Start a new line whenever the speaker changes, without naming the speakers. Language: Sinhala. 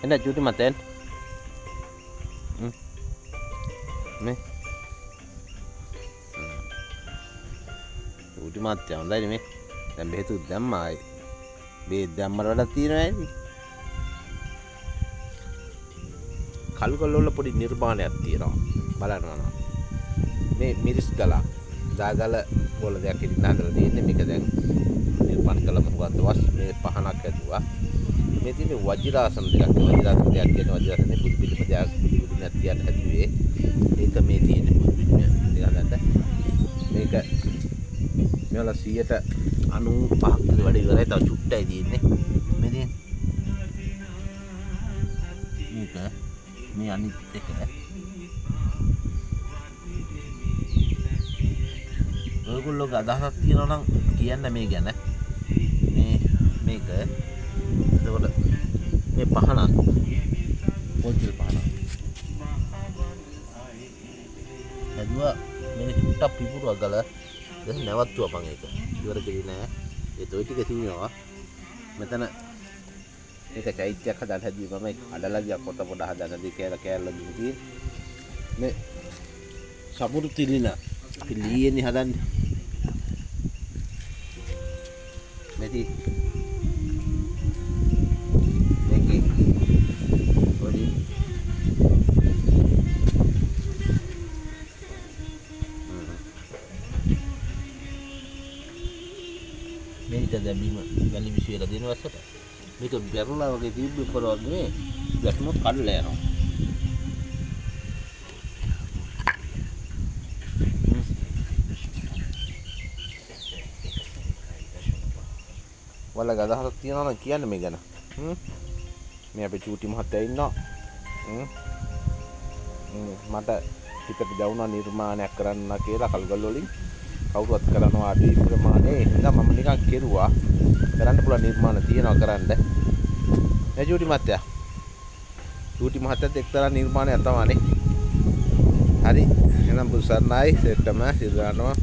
එන්න චූටි මතෙන් මේ චූටි මත්තයා හොඳයි මේ දැන් බෙහෙතුත් දැම්මා බෙහෙත් දැම්මට වඩා තියෙනවා ඇයි කල්ගොල්ල වල පොඩි නිර්මාණයක් තියෙනවා බලන්න මේ මිරිස් ගල දාගල වල දෙයක් ඉන්න හදලා තියෙන්නේ මේක දැන් නිර්මාණ කළා මොකද්ද වස් මේ පහනක් ඇදුවා මේ තියෙන්නේ වජිරාසන දෙකක් වජිරාසන දෙයක් කියන වජිරාසනේ බුදු පිළිම දෙයක් බුදු නැතියට හැදුවේ ඒක මේ තියෙන්නේ බුදු පිළිම දෙක හදන්න මේක මෙවල 195ක් විතර වැඩ ඉවරයි තව චුට්ටයි තියෙන්නේ මේ මේක මේ අනිත් එක ඔයගොල්ලෝගේ අදහසක් තියෙනවා නම් කියන්න මේ ගැන මේක එතකොට මේ පහනක් පොල්තිල් පහනක් හැදුවා මේක චුට්ටක් පිපුරුවා ගල දැන් නැවතුවා මම ඒක ඉවර කෙරේ නෑ ඒ toy ටික තියෙනවා මෙතන මේක චෛත්‍යයක් හදන්න හැදුවේ මම අඩලා ගියා පොත පොඩ හදන්නදී කෑල්ල දුන්නේ මේ සමුරු තිලින අපි ලීයේනේ හදන්නේ මෙති මේකේ පොඩි මේක දැන් බීම වැලි විශ්වයට දෙන වස්සට මේක බැරුණා වගේ තිබ්බ පොරවක් නෙමෙයි වැටුනොත් කඩලා යනවා වල ගදහසක් තියනවා නම් කියන්න මේ ගැන මේ අපේ චූටි මහත්තයා ඉන්නවා මට ටිකට දවුණා නිර්මාණයක් කරන්න කියලා කල්ගල් වලින් කවුරුවත් කරනවා අඩු ප්‍රමාණය හින්දා මම නිකන් කෙරුවා කරන්න පුළුවන් නිර්මාණ තියෙනවා කරන්න නේ චූටි මහත්තයාත් එක්තරා නිර්මාණයක් තමයි හරි එහෙනම් බුසර්ණයි සෙට්ටම සිරානවා